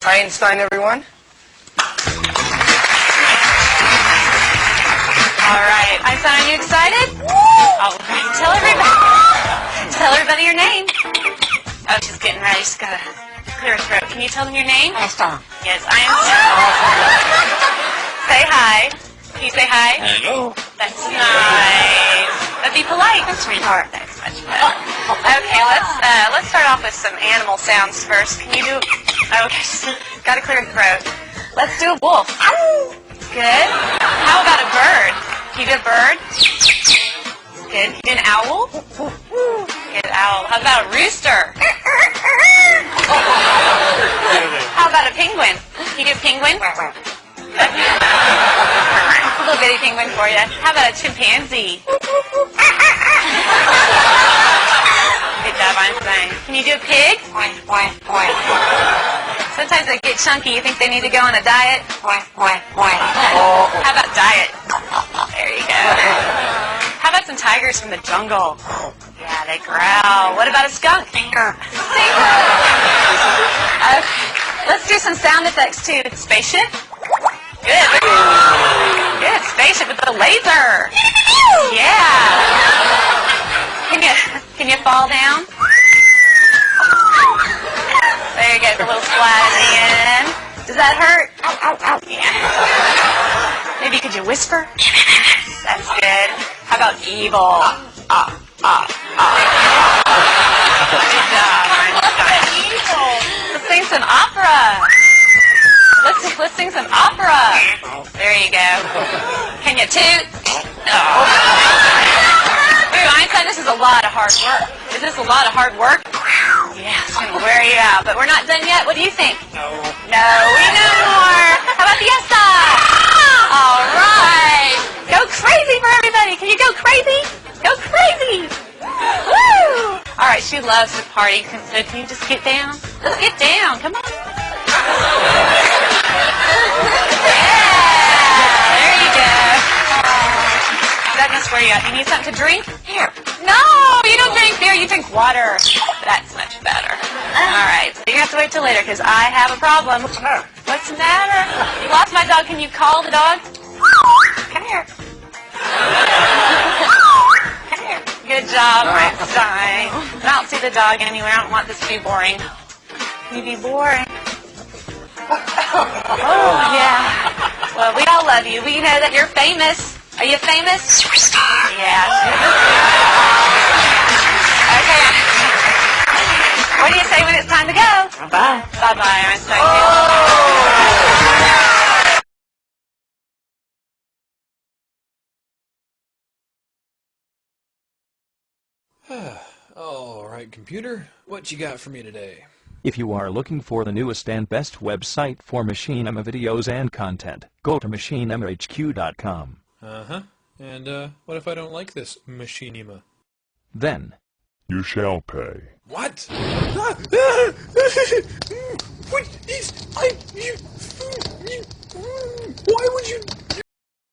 Einstein, everyone. All right. Einstein, are you excited? All right. Tell everybody your name. Oh, she's getting ready. She's got to clear her throat. Can you tell them your name? Einstein. Yes, Einstein. Say hi. Can you say hi? Hello. That's nice. But be polite. That's sweetheart. That's much better. Okay, let's start off with some animal sounds first. Can you do? Okay, got to clear the throat. Let's do a wolf. Good. How about a bird? Can you do a bird? Good. Can you do an owl? Good owl. How about a rooster? How about a penguin? Can you do a penguin? A little bitty penguin for you. How about a chimpanzee? Good job, Einstein. Can you do a pig? Sometimes they get chunky. You think they need to go on a diet? How about diet? There you go. How about some tigers from the jungle? Yeah, they growl. What about a skunk? Stinker. Okay. Let's do some sound effects too. Spaceship. Good. Good. Spaceship with the laser. Yeah. Can you fall down? There you go. The little splat at the end. Does that hurt? Yeah. Maybe could you whisper? That's good. How about evil? Good job, Einstein. Evil. Let's sing some opera. Let's sing some opera. There you go. Can you toot? Ooh, Einstein, this is a lot of hard work. Is this a lot of hard work? Yeah, it's going to wear you out. But we're not done yet. What do you think? No. No, we know more. How about the yes side? All right. Go crazy for everybody. Can you go crazy? Go crazy. Woo! All right, she loves to party. So can you just get down? Let's get down. Come on. Yeah. There you go. Is that going to swear you out? You need something to drink? Here. No, you don't drink beer. You drink water. That's much better. All right. So you're going to have to wait till later because I have a problem. What's the matter? What's the matter? You lost my dog. Can you call the dog? Come here. Come here. Good job, Einstein. I don't see the dog anywhere. I don't want this to be boring. Can you be boring? Oh, yeah. Well, we all love you. We know that you're famous. Are you famous? Superstar. Yeah. Okay. What do you say when it's time to go? Bye. Bye-bye, Einstein. All right, computer, what you got for me today? If you are looking for the newest and best website for Machinima videos and content, go to MachinimaHQ.com. Uh-huh. And, what if I don't like this Machinima? Then, You shall pay. What? What is... Why would you...